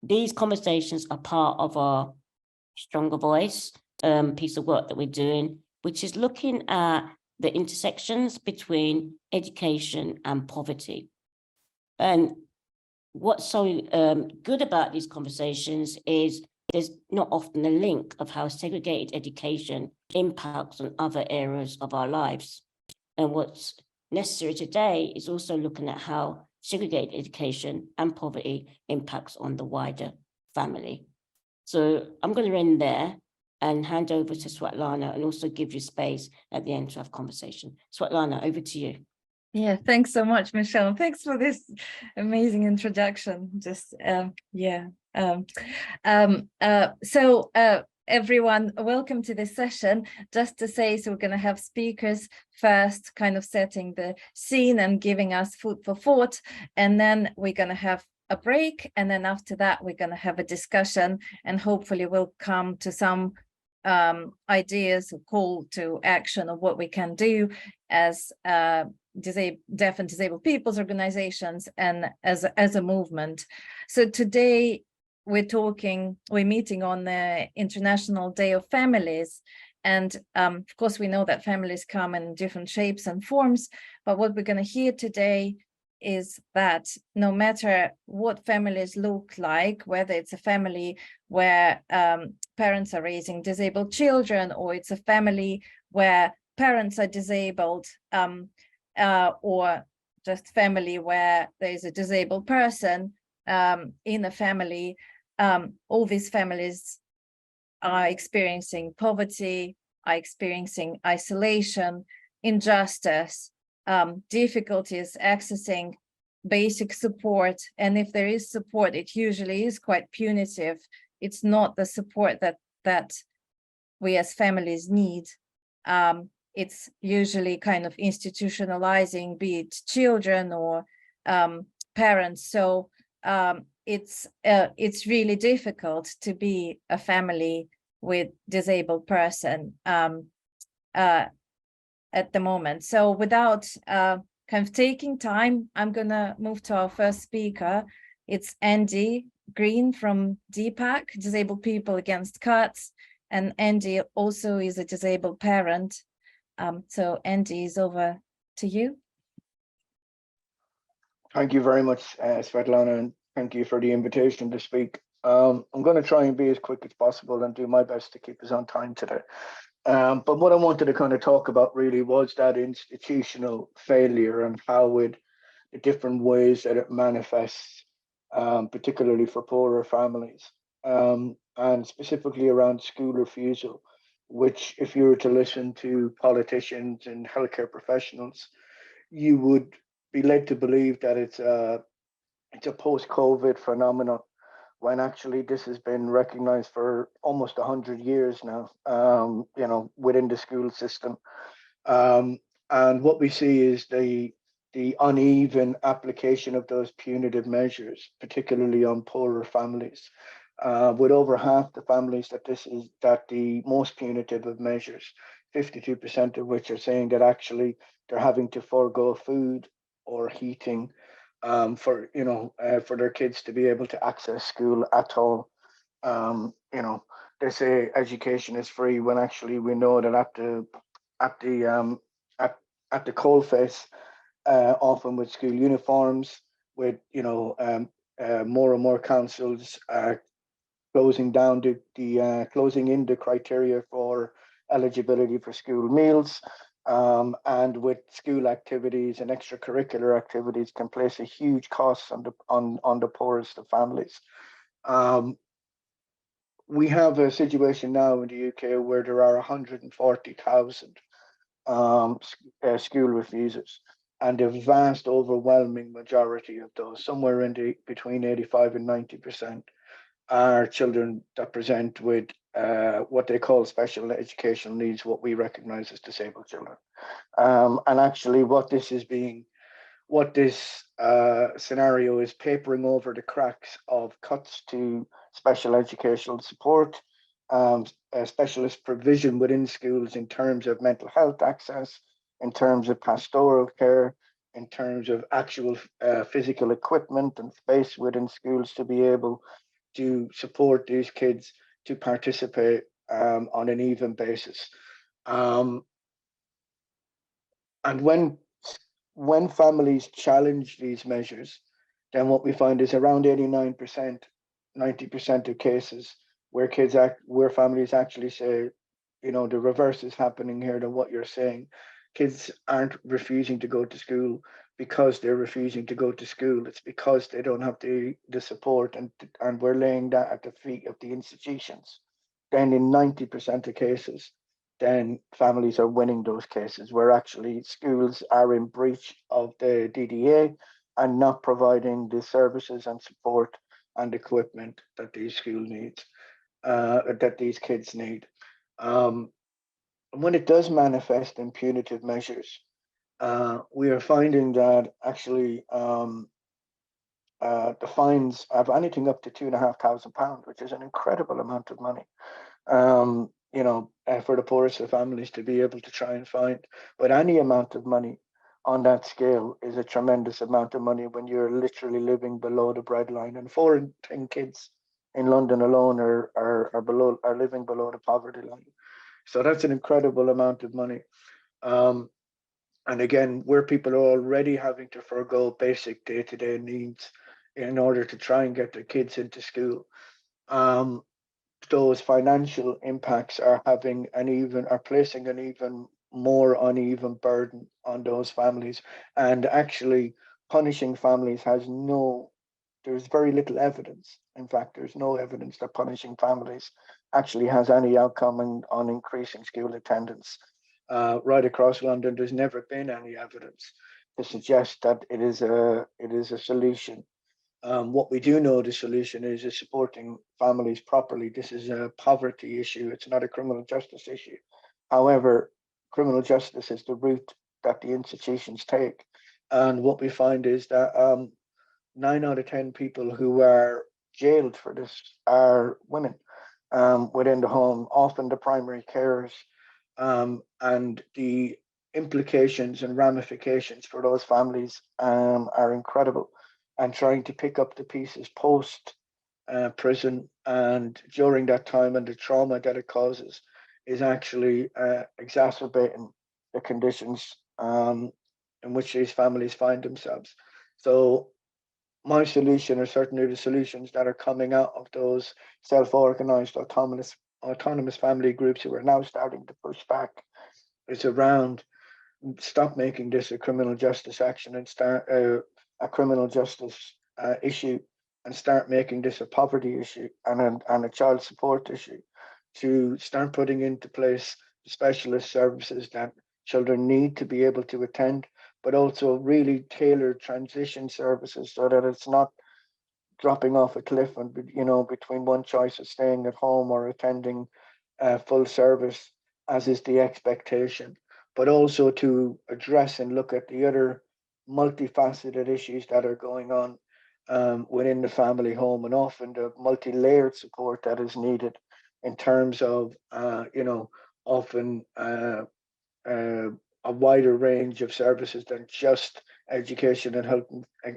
these conversations are part of our Stronger Voice piece of work that we're doing, which is looking at the intersections between education and poverty. And what's so good about these conversations is there's not often a link of how segregated education impacts on other areas of our lives. And what's necessary today is also looking at how segregated education and poverty impacts on the wider family. So I'm going to end there and hand over to Swatlana and also give you space at the end to have conversation. Swatlana, over to you. Yeah, thanks so much, Michelle. Thanks for this amazing introduction. Just everyone, welcome to this session. Just to say, so we're going to have speakers first, kind of setting the scene and giving us food for thought, and then we're going to have a break, and then after that we're going to have a discussion, and hopefully we'll come to some ideas, call to action of what we can do as deaf and disabled people's organizations and as a movement. So today we're meeting on the International Day of Families, and of course we know that families come in different shapes and forms, but what we're going to hear today is that no matter what families look like, whether it's a family where parents are raising disabled children, or it's a family where parents are disabled, or just family where there's a disabled person in a family, all these families are experiencing poverty, are experiencing isolation, injustice, difficulties accessing basic support. And if there is support, it usually is quite punitive. It's not the support that we as families need. It's usually kind of institutionalizing, be it children or parents. So it's really difficult to be a family with disabled person at the moment. So without kind of taking time, I'm gonna move to our first speaker. It's Andy Green from DPAC, Disabled People Against Cuts, and Andy also is a disabled parent. So Andy, is over to you. Thank you very much, Svetlana, and thank you for the invitation to speak. I'm going to try and be as quick as possible and do my best to keep us on time today. But what I wanted to kind of talk about really was that institutional failure and how the different ways that it manifests, particularly for poorer families, and specifically around school refusal, which if you were to listen to politicians and healthcare professionals, you would be led to believe that it's a post-COVID phenomenon, when actually this has been recognized for almost 100 years now, within the school system. And what we see is the uneven application of those punitive measures, particularly on poorer families, with over half the families that the most punitive of measures, 52% of which are saying that actually they're having to forego food or heating for their kids to be able to access school at all. They say education is free, when actually we know that at the coalface, often with school uniforms, with more and more councils closing in the criteria for eligibility for school meals, and with school activities and extracurricular activities can place a huge cost on the poorest of families. We have a situation now in the UK where there are 140,000 school refusers, and the vast overwhelming majority of those, somewhere between 85 and 90%, are children that present with what they call special educational needs, what we recognize as disabled children. And actually what this scenario is papering over the cracks of cuts to special educational support, specialist provision within schools in terms of mental health access, in terms of pastoral care, in terms of actual physical equipment and space within schools to be able to support these kids to participate on an even basis. And when families challenge these measures, then what we find is around 89%, 90% of cases where families actually say, the reverse is happening here than what you're saying. Kids aren't refusing to go to school because they're refusing to go to school. It's because they don't have the support, and we're laying that at the feet of the institutions. Then in 90% of cases, then families are winning those cases where actually schools are in breach of the DDA and not providing the services and support and equipment that these kids need. When it does manifest in punitive measures, we are finding that actually the fines have anything up to £2,500, which is an incredible amount of money. For the poorest of families to be able to try and find. But any amount of money on that scale is a tremendous amount of money when you're literally living below the breadline. And 4 in 10 kids in London alone are living below the poverty line. So that's an incredible amount of money. And again, where people are already having to forego basic day-to-day needs in order to try and get their kids into school. Those financial impacts are placing an even more uneven burden on those families, and actually punishing families there's very little evidence. In fact, there's no evidence that punishing families actually has any outcome on increasing school attendance. Right across London, there's never been any evidence to suggest that it is a solution. What we do know the solution is supporting families properly. This is a poverty issue. It's not a criminal justice issue. However, criminal justice is the route that the institutions take. And what we find is that 9 out of 10 people who are jailed for this are women within the home, often the primary carers. And the implications and ramifications for those families are incredible. And trying to pick up the pieces post prison and during that time, and the trauma that it causes is actually exacerbating the conditions in which these families find themselves. So my solution, or certainly the solutions that are coming out of those self-organized autonomous family groups who are now starting to push back, is around stop making this a criminal justice action and start a criminal justice issue, and start making this a poverty issue and a child support issue, to start putting into place specialist services that children need to be able to attend, but also really tailored transition services so that it's not dropping off a cliff and between one choice of staying at home or attending full service, as is the expectation, but also to address and look at the other multifaceted issues that are going on within the family home, and often the multi-layered support that is needed in terms of often a wider range of services than just education and health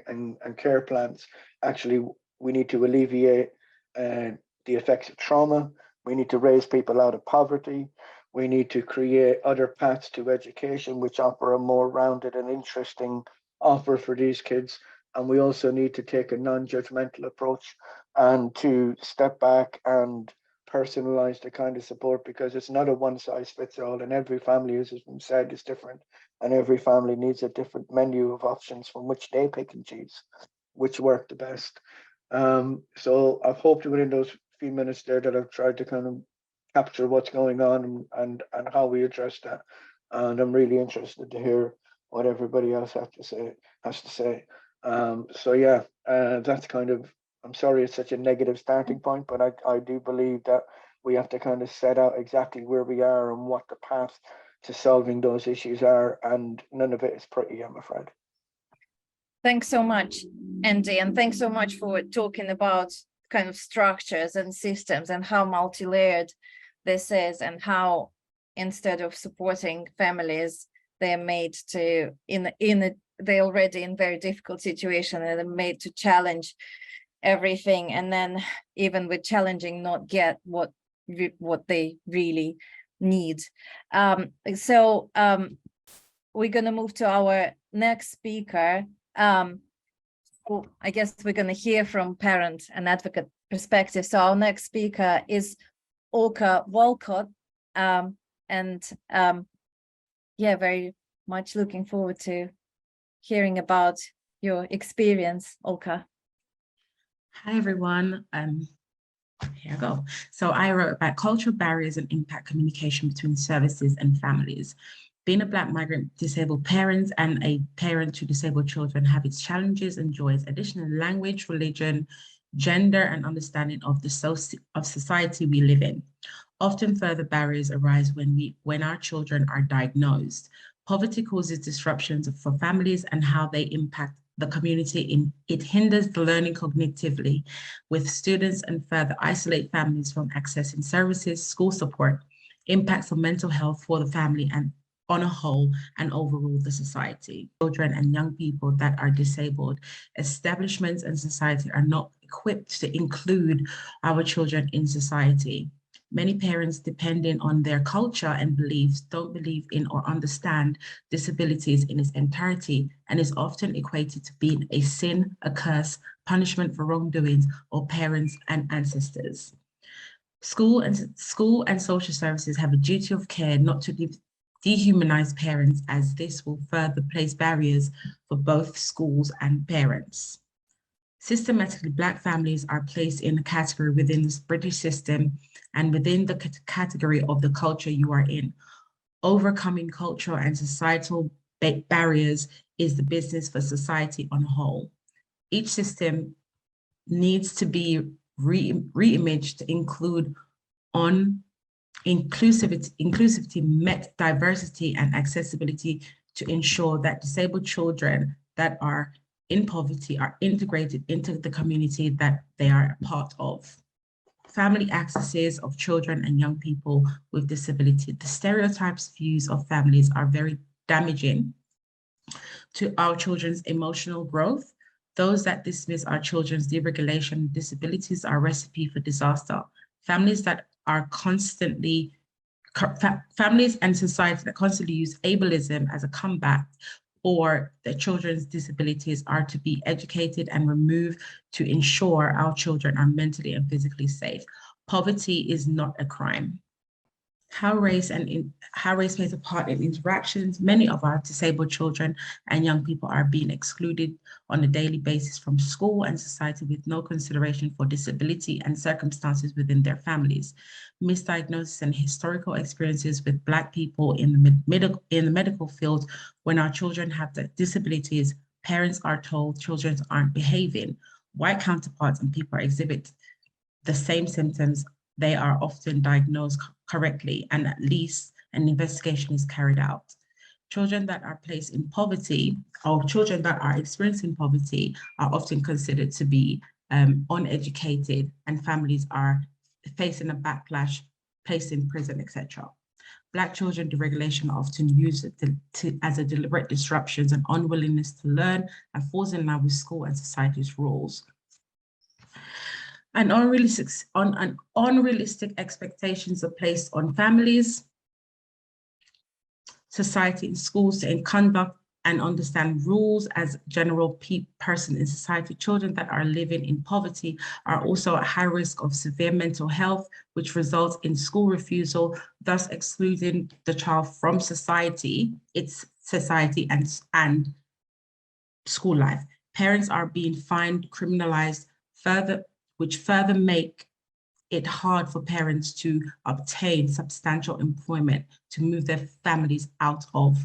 and care plans. Actually, we need to alleviate the effects of trauma. We need to raise people out of poverty. We need to create other paths to education which offer a more rounded and interesting offer for these kids. And we also need to take a non-judgmental approach and to step back and personalize the kind of support, because it's not a one size fits all, and every family, as has been said, is different, and every family needs a different menu of options from which they pick and choose which work the best. So I've hoped within those few minutes there that I've tried to kind of capture what's going on and how we address that. And I'm really interested to hear what everybody else has to say. So yeah, that's kind of, I'm sorry it's such a negative starting point, but I do believe that we have to kind of set out exactly where we are and what the path to solving those issues are, and none of it is pretty, I'm afraid. Thanks so much, Andy, and thanks so much for talking about kind of structures and systems and how multi-layered this is, and how instead of supporting families, they're made to they're already in very difficult situation, and they're made to challenge everything, and then even with challenging, not get what they really need. So we're going to move to our next speaker. So I guess we're going to hear from parent and advocate perspective. So our next speaker is Olka Walcott, yeah, very much looking forward to hearing about your experience, Olka. Hi, everyone. Here I go. So I wrote about cultural barriers and impact communication between services and families. Being a Black migrant disabled parent and a parent to disabled children have its challenges and joys. Additionally, language, religion, gender, and understanding of the society we live in. Often further barriers arise when our children are diagnosed. Poverty causes disruptions for families and how they impact the community. It hinders the learning cognitively with students and further isolate families from accessing services, school support, impacts on mental health for the family and on a whole and overall the society. Children and young people that are disabled, establishments and society are not equipped to include our children in society. Many parents, depending on their culture and beliefs, don't believe in or understand disabilities in its entirety and is often equated to being a sin, a curse, punishment for wrongdoings or parents and ancestors. School and social services have a duty of care not to dehumanize parents, as this will further place barriers for both schools and parents. Systematically, Black families are placed in a category within this British system and within the category of the culture you are in. Overcoming cultural and societal barriers is the business for society on a whole. Each system needs to be re-imaged to include inclusivity, met diversity and accessibility to ensure that disabled children that are in poverty are integrated into the community that they are a part of. Family accesses of children and young people with disability. The stereotypes views of families are very damaging to our children's emotional growth. Those that dismiss our children's deregulation and disabilities are a recipe for disaster. Families and society that constantly use ableism as a comeback or their children's disabilities are to be educated and removed to ensure our children are mentally and physically safe. Poverty is not a crime. How race plays a part in interactions. Many of our disabled children and young people are being excluded on a daily basis from school and society with no consideration for disability and circumstances within their families. Misdiagnosis and historical experiences with Black people in the medical field. When our children have the disabilities, parents are told children aren't behaving. White counterparts and people exhibit the same symptoms. They are often diagnosed correctly and at least an investigation is carried out. Children that are placed in poverty or children that are experiencing poverty are often considered to be uneducated, and families are facing a backlash, placed in prison, etc. Black children deregulation are often used as a deliberate disruptions and unwillingness to learn and falls in line with school and society's rules. And unrealistic expectations are placed on families, society, and schools to conduct and understand rules as general person in society. Children that are living in poverty are also at high risk of severe mental health, which results in school refusal, thus excluding the child from society, its society and school life. Parents are being fined, criminalized, which further make it hard for parents to obtain substantial employment to move their families out of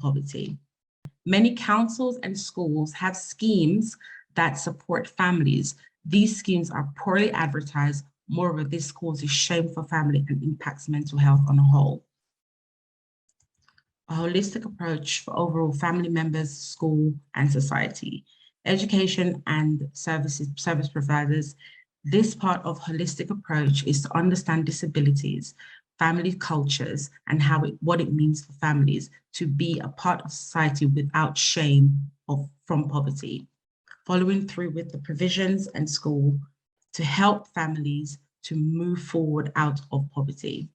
poverty. Many councils and schools have schemes that support families. These schemes are poorly advertised. Moreover, this causes shame for family and impacts mental health on a whole. A holistic approach for overall family members, school, and society. Education and service providers. This part of holistic approach is to understand disabilities, family cultures, and what it means for families to be a part of society without shame from poverty. following through with the provisions and school to help families to move forward out of poverty.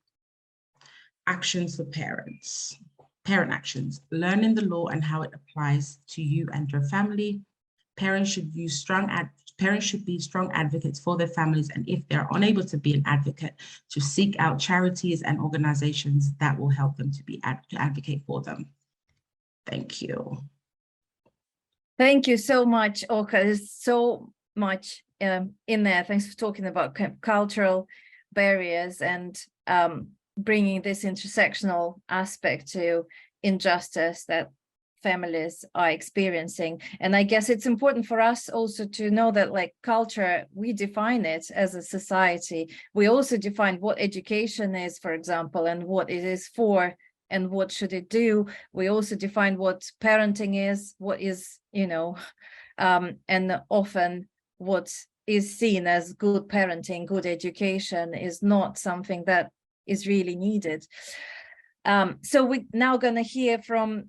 Actions for parents. Parent actions, learning the law and how it applies to you and your family. Parents should be strong advocates for their families, and if they're unable to be an advocate, to seek out charities and organizations that will help them to advocate for them. Thank you. Thank you so much, Orca. There's so much in there. Thanks for talking about cultural barriers and bringing this intersectional aspect to injustice that families are experiencing. And I guess it's important for us also to know that, like, culture, we define it as a society. We also define what education is, for example, and what it is for, and what should it do. We also define what parenting is, what is, you know, and often what is seen as good parenting, good education is not something that is really needed. So we're now going to hear from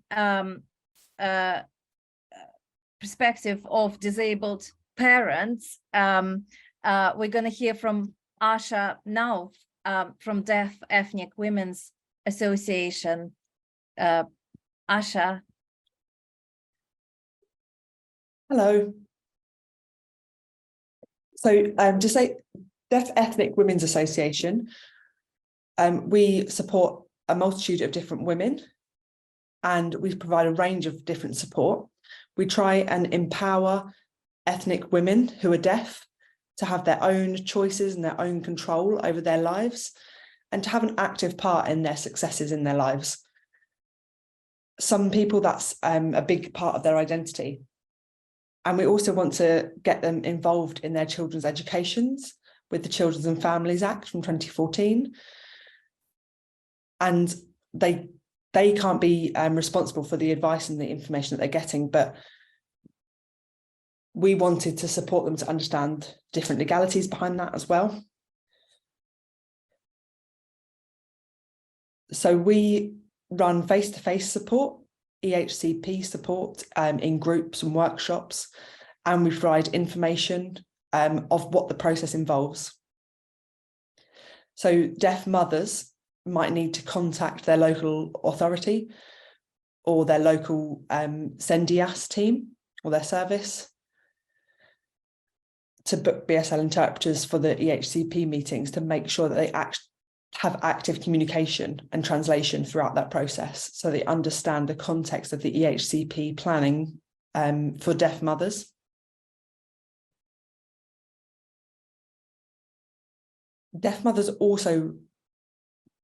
perspective of disabled parents. We're going to hear from Asha Nauf from Deaf Ethnic Women's Association. Asha. Hello. So to say Deaf Ethnic Women's Association, we support a multitude of different women, and we provide a range of different support. We try and empower ethnic women who are deaf to have their own choices and their own control over their lives, and to have an active part in their successes in their lives. Some people, that's a big part of their identity. And we also want to get them involved in their children's educations with the Children's and Families Act from 2014. And they can't be responsible for the advice and the information that they're getting, but we wanted to support them to understand different legalities behind that as well. So we run face-to-face support, EHCP support in groups and workshops, and we provide information of what the process involves. So deaf mothers might need to contact their local authority or their local SENDIAS team or their service to book BSL interpreters for the EHCP meetings to make sure that they have active communication and translation throughout that process, so they understand the context of the EHCP planning for deaf mothers. Deaf mothers also,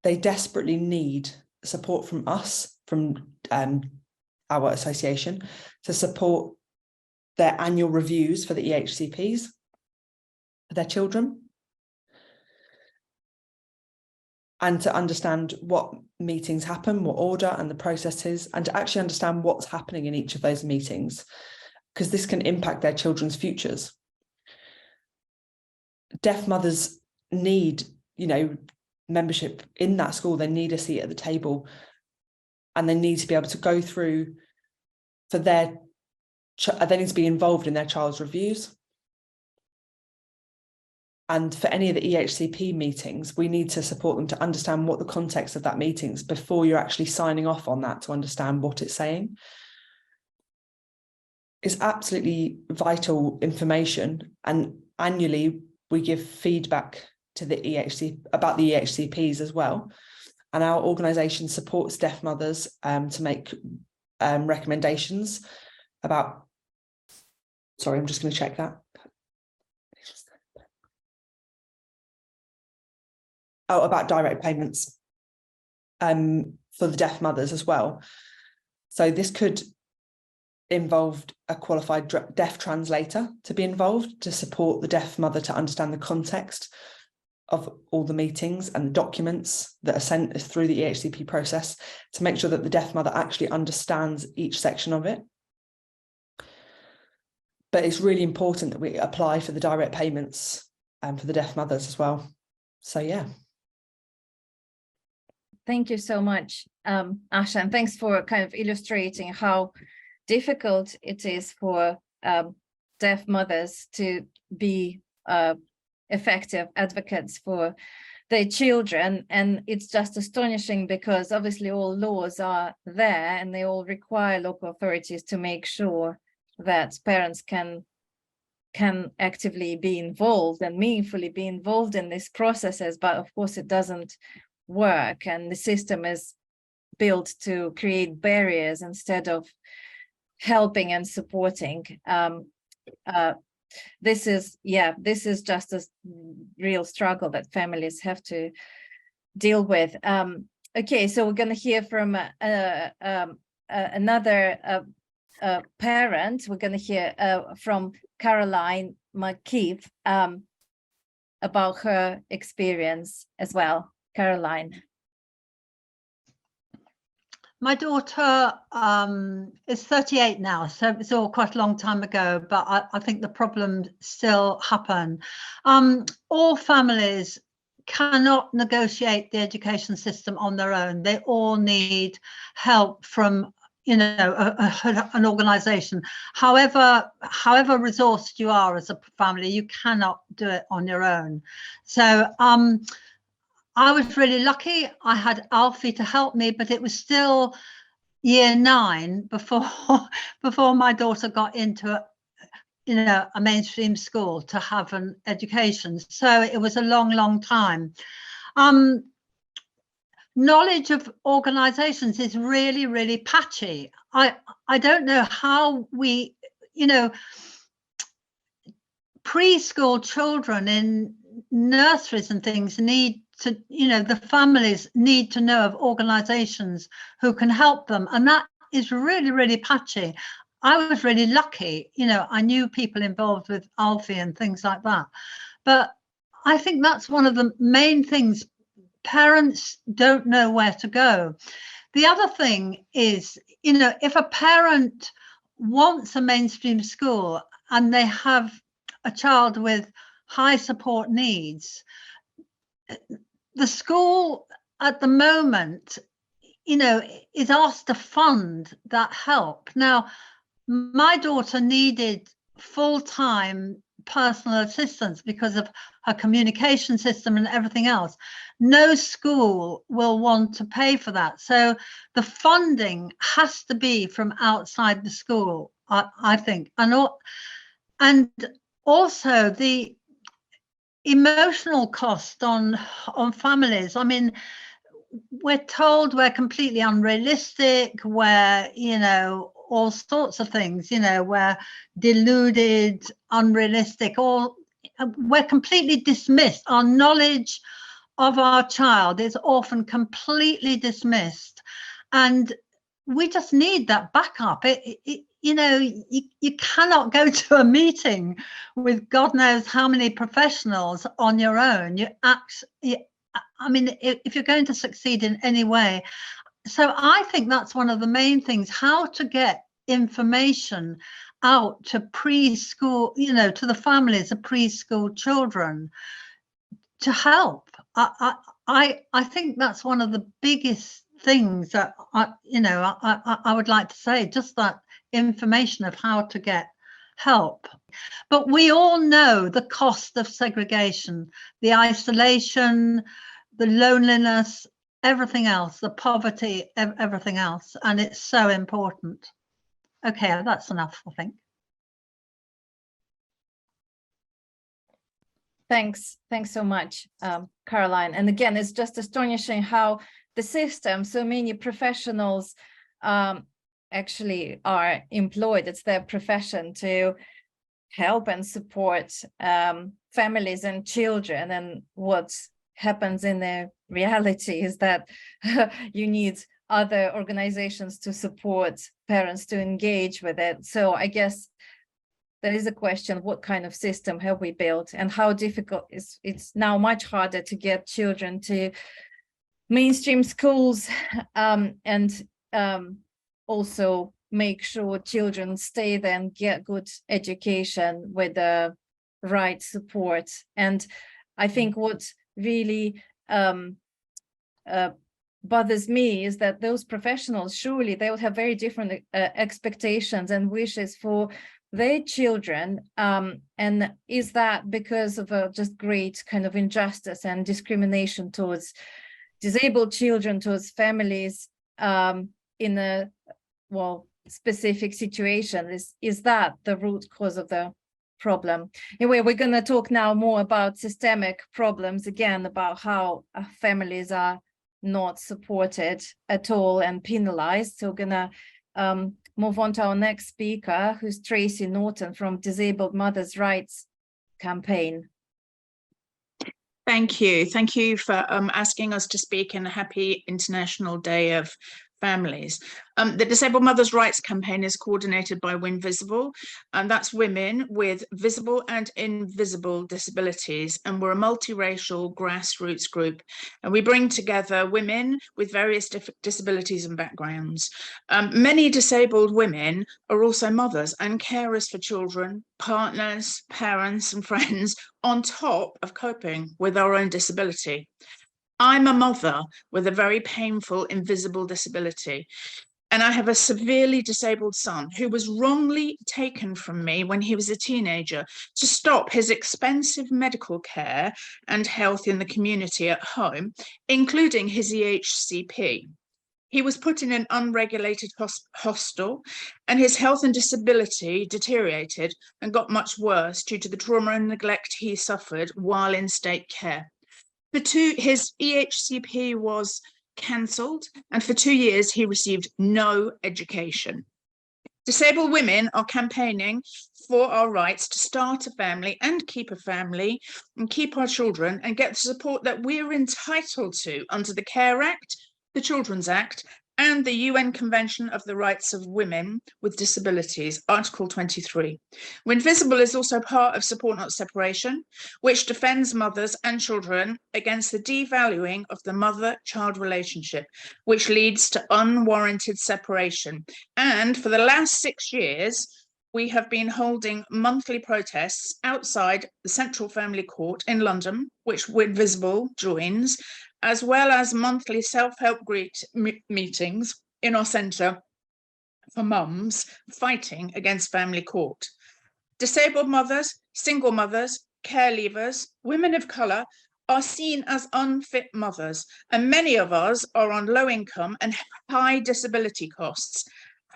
they desperately need support from us, from our association, to support their annual reviews for the EHCPs for their children, and to understand what meetings happen, what order and the process is, and to actually understand what's happening in each of those meetings, because this can impact their children's futures. Deaf mothers need, membership in that school. They need a seat at the table, and they need to be able to go through they need to be involved in their child's reviews. And for any of the EHCP meetings, we need to support them to understand what the context of that meeting is before you're actually signing off on that, to understand what it's saying. It's absolutely vital information, and annually we give feedback to the about the EHCPs as well. And our organisation supports deaf mothers to make recommendations about, sorry, I'm just going to check that. About direct payments for the deaf mothers as well. So this could involve a qualified deaf translator to be involved to support the deaf mother to understand the context of all the meetings and the documents that are sent through the EHCP process, to make sure that the deaf mother actually understands each section of it. But it's really important that we apply for the direct payments for the deaf mothers as well. So yeah. Thank you so much, Asha, and thanks for kind of illustrating how difficult it is for deaf mothers to be effective advocates for their children. And it's just astonishing because obviously all laws are there and they all require local authorities to make sure that parents can actively be involved and meaningfully be involved in these processes, but of course it doesn't work, and the system is built to create barriers instead of helping and supporting. This is just a real struggle that families have to deal with. Okay, so we're going to hear from another parent. We're going to hear from Caroline McKeith about her experience as well. Caroline. My daughter is 38 now, so it's all quite a long time ago, but I think the problems still happen. All families cannot negotiate the education system on their own. They all need help from, you know, an organization. However resourced you are as a family, you cannot do it on your own. So I was really lucky. I had Alfie to help me, but it was still year 9 before my daughter got into a mainstream school to have an education. So it was a long time. Knowledge of organizations is really patchy. I don't know how we, preschool children in nurseries and things need to, the families need to know of organizations who can help them, and that is really patchy. I was really lucky, I knew people involved with Alfie and things like that, but I think that's one of the main things. Parents don't know where to go. The other thing is, if a parent wants a mainstream school and they have a child with high support needs, the school at the moment, is asked to fund that help. Now, my daughter needed full-time personal assistance because of her communication system and everything else. No school will want to pay for that. So the funding has to be from outside the school, I think. And also the emotional cost on families. I mean, we're told we're completely unrealistic, we're, all sorts of things, we're deluded, unrealistic, or we're completely dismissed. Our knowledge of our child is often completely dismissed, and we just need that backup. You cannot go to a meeting with God knows how many professionals on your own. If you're going to succeed in any way. So I think that's one of the main things, how to get information out to preschool, to the families of preschool children to help. I think that's one of the biggest things that I would like to say, just that information of how to get help. But we all know the cost of segregation, the isolation, the loneliness, everything else, the poverty, everything else, and it's so important. Okay, that's enough, I think. Thanks so much, Caroline. And again, it's just astonishing how the system, so many professionals actually are employed. It's their profession to help and support families and children. And what happens in the reality is that you need other organizations to support parents to engage with it. So I guess there is a question, what kind of system have we built, and how difficult is it's now much harder to get children to mainstream schools, and also make sure children stay there and get good education with the right support. And I think what really bothers me is that those professionals, surely they would have very different expectations and wishes for their children, and is that because of a just great kind of injustice and discrimination towards disabled children, towards families in a specific situation? Is that the root cause of the problem? Anyway, we're going to talk now more about systemic problems, again, about how families are not supported at all and penalized. So we're going to move on to our next speaker, who's Tracy Norton from Disabled Mothers' Rights Campaign. Thank you. Thank you for asking us to speak in a happy International Day of Families. The Disabled Mothers' Rights Campaign is coordinated by WinVisible, and that's women with visible and invisible disabilities. And we're a multiracial grassroots group, and we bring together women with various disabilities and backgrounds. Many disabled women are also mothers and carers for children, partners, parents, and friends, on top of coping with our own disability. I'm a mother with a very painful invisible disability, and I have a severely disabled son who was wrongly taken from me when he was a teenager to stop his expensive medical care and health in the community at home, including his EHCP. He was put in an unregulated hostel, and his health and disability deteriorated and got much worse due to the trauma and neglect he suffered while in state care. His EHCP was cancelled, and for 2 years he received no education. Disabled women are campaigning for our rights to start a family and keep a family and keep our children and get the support that we're entitled to under the Care Act, the Children's Act, and the UN Convention of the Rights of Women with Disabilities, Article 23. WinVisible is also part of Support Not Separation, which defends mothers and children against the devaluing of the mother-child relationship, which leads to unwarranted separation. And for the last 6 years, we have been holding monthly protests outside the Central Family Court in London, which WinVisible joins, as well as monthly self-help meetings in our centre for mums fighting against family court. Disabled mothers, single mothers, care leavers, women of colour are seen as unfit mothers, and many of us are on low income and high disability costs,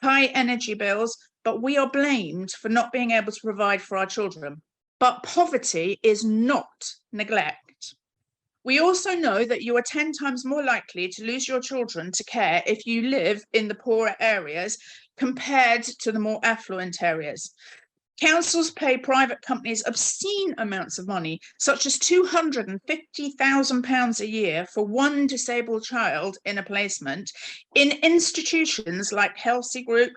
high energy bills, but we are blamed for not being able to provide for our children. But poverty is not neglect. We also know that you are 10 times more likely to lose your children to care if you live in the poorer areas compared to the more affluent areas. Councils pay private companies obscene amounts of money, such as £250,000 a year for one disabled child in a placement in institutions like Helsey Group,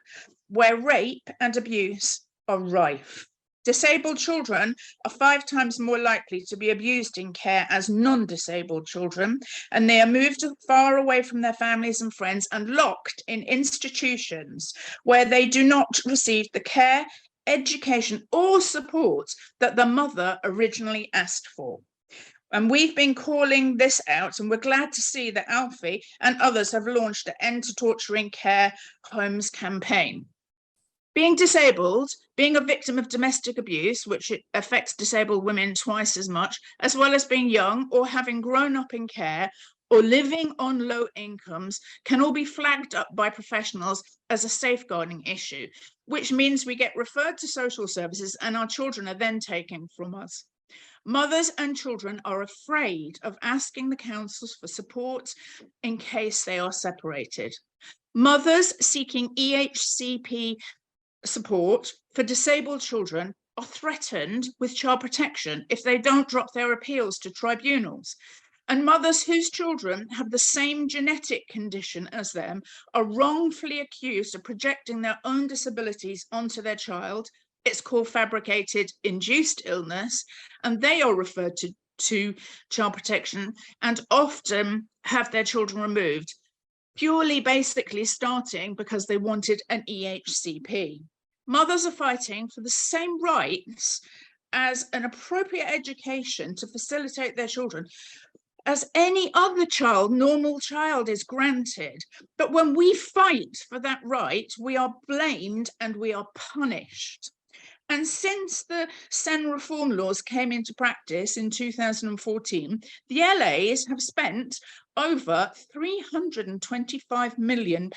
where rape and abuse are rife. Disabled children are 5 times more likely to be abused in care as non-disabled children, and they are moved far away from their families and friends and locked in institutions where they do not receive the care, education, or support that the mother originally asked for. And we've been calling this out, and we're glad to see that Alfie and others have launched the End to Torturing Care Homes campaign. Being disabled, being a victim of domestic abuse, which affects disabled women twice as much, as well as being young or having grown up in care or living on low incomes, can all be flagged up by professionals as a safeguarding issue, which means we get referred to social services and our children are then taken from us. Mothers and children are afraid of asking the councils for support in case they are separated. Mothers seeking EHCP support for disabled children are threatened with child protection if they don't drop their appeals to tribunals. And mothers whose children have the same genetic condition as them are wrongfully accused of projecting their own disabilities onto their child. It's called fabricated induced illness, and they are referred to child protection and often have their children removed, purely basically starting because they wanted an EHCP. Mothers are fighting for the same rights as an appropriate education to facilitate their children as any other child, normal child, is granted. But when we fight for that right, we are blamed and we are punished. And since the SEN reform laws came into practice in 2014, the LAs have spent over £325 million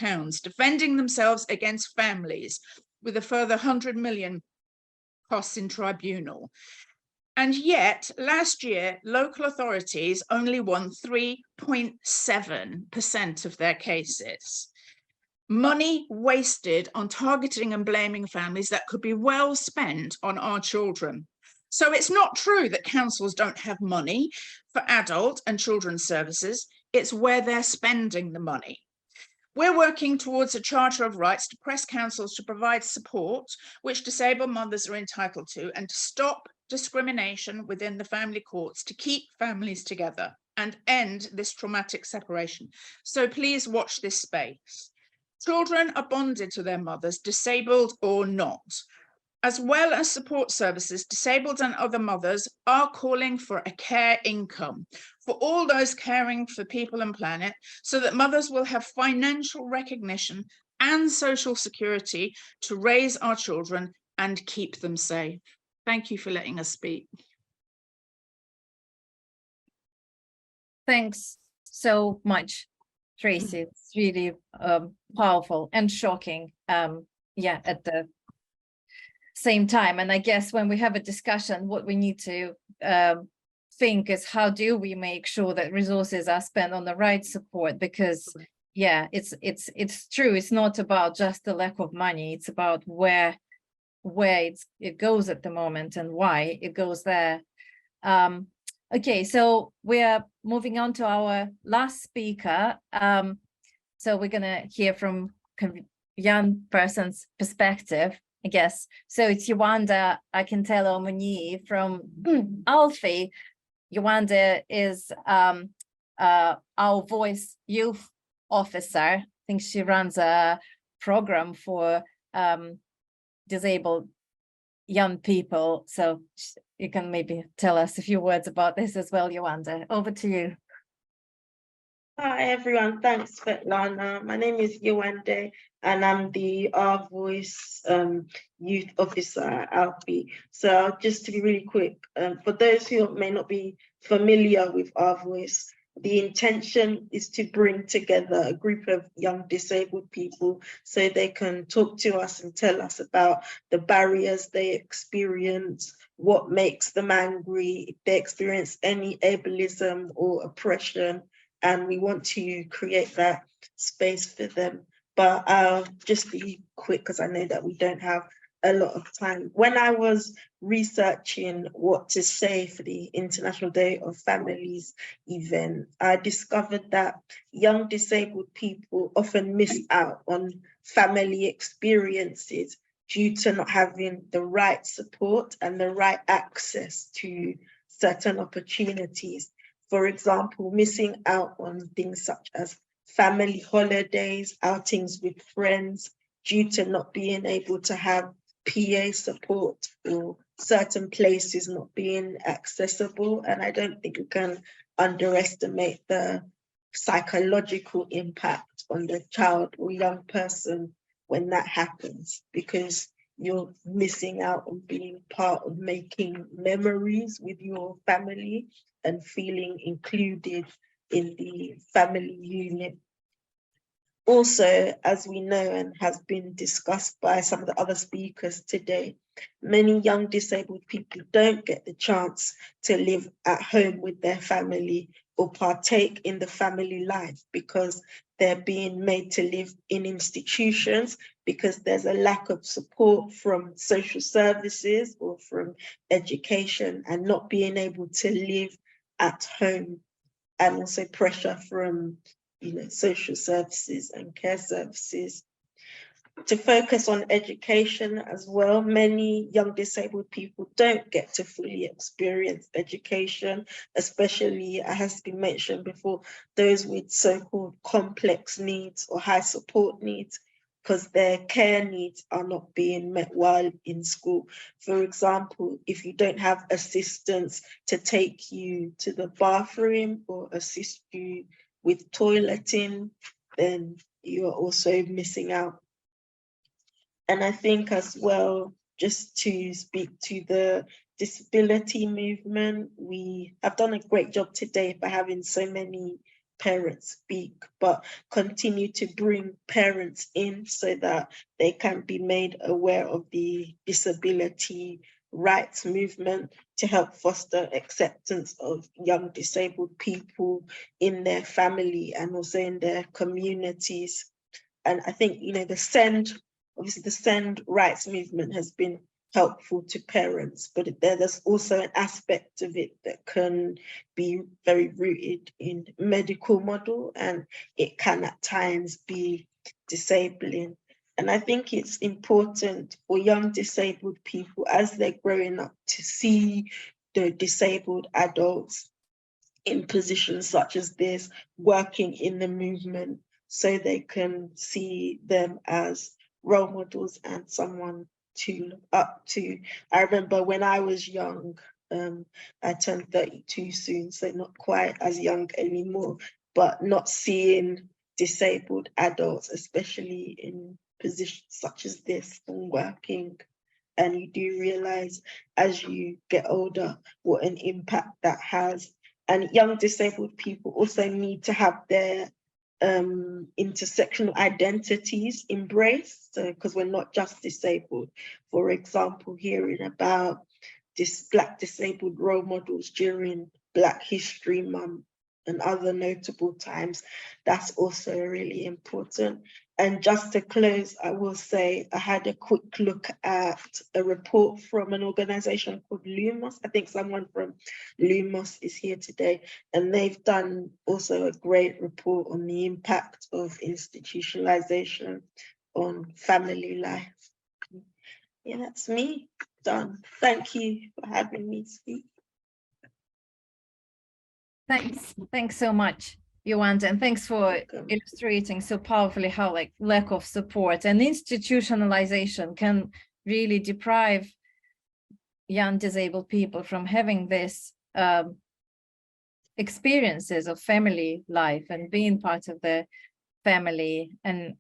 defending themselves against families, with a further 100 million costs in tribunal. And yet, last year, local authorities only won 3.7% of their cases. Money wasted on targeting and blaming families that could be well spent on our children. So it's not true that councils don't have money for adult and children's services. It's where they're spending the money. We're working towards a Charter of Rights to press councils to provide support which disabled mothers are entitled to, and to stop discrimination within the family courts to keep families together and end this traumatic separation. So please watch this space. Children are bonded to their mothers, disabled or not. As well as support services, disabled and other mothers are calling for a care income for all those caring for people and planet, so that mothers will have financial recognition and social security to raise our children and keep them safe. Thank you for letting us speak. Thanks so much, Tracy. It's really powerful and shocking. Yeah, at the same time. And I guess when we have a discussion, what we need to think is, how do we make sure that resources are spent on the right support? Because yeah, it's true. It's not about just the lack of money. It's about where it goes at the moment and why it goes there. Okay, so we're moving on to our last speaker. So we're gonna hear from young person's perspective, I guess. So it's Yewande Akintello-Munyi from Alfie. Yewande is our Voice Youth Officer. I think she runs a program for disabled young people. So you can maybe tell us a few words about this as well, Yewande. Over to you. Hi everyone, thanks Svetlana. My name is Yewande and I'm the Our Voice Youth Officer at Alfie. So just to be really quick, for those who may not be familiar with Our Voice, the intention is to bring together a group of young disabled people so they can talk to us and tell us about the barriers they experience, what makes them angry, if they experience any ableism or oppression. And we want to create that space for them. But I'll just be quick because I know that we don't have a lot of time. When I was researching what to say for the International Day of Families event, I discovered that young disabled people often miss out on family experiences due to not having the right support and the right access to certain opportunities. For example, missing out on things such as family holidays, outings with friends, due to not being able to have PA support or certain places not being accessible. And I don't think we can underestimate the psychological impact on the child or young person when that happens, because you're missing out on being part of making memories with your family and feeling included in the family unit. Also, as we know and has been discussed by some of the other speakers today, many young disabled people don't get the chance to live at home with their family or partake in the family life because they're being made to live in institutions, because there's a lack of support from social services or from education, and not being able to live at home, and also pressure from social services and care services. To focus on education as well, many young disabled people don't get to fully experience education, especially, as has been mentioned before, those with so-called complex needs or high support needs, because their care needs are not being met while in school. For example, if you don't have assistance to take you to the bathroom or assist you with toileting, then you are also missing out. And I think as well, just to speak to the disability movement. We have done a great job today by having so many parents speak, but continue to bring parents in so that they can be made aware of the disability rights movement to help foster acceptance of young disabled people in their family and also in their communities. And I think, you know, the SEND rights movement has been helpful to parents, but there's also an aspect of it that can be very rooted in medical model, and it can at times be disabling. And I think it's important for young disabled people as they're growing up to see the disabled adults in positions such as this, working in the movement, so they can see them as role models and someone to look up to. I remember when I was young, I turned 32 soon, so not quite as young anymore, but not seeing disabled adults, especially in positions such as this, and working. And you do realize as you get older what an impact that has. And young disabled people also need to have their intersectional identities embraced, because we're not just disabled. For example, hearing about Black disabled role models during Black History Month and other notable times, that's also really important. And just to close, I will say I had a quick look at a report from an organization called Lumos. I think someone from Lumos is here today, and they've done also a great report on the impact of institutionalization on family life. Yeah, that's me, done. Thank you for having me speak. Thanks so much, Yolanda, and thanks for Welcome. illustrating so powerfully how like lack of support and institutionalization can really deprive young disabled people from having this experiences of family life and being part of the family. And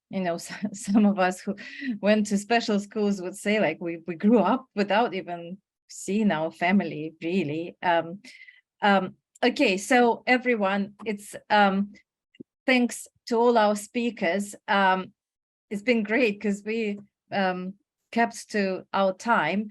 you know, some of us who went to special schools would say like we grew up without even seeing our family really. Okay, so everyone, it's thanks to all our speakers. It's been great because we kept to our time.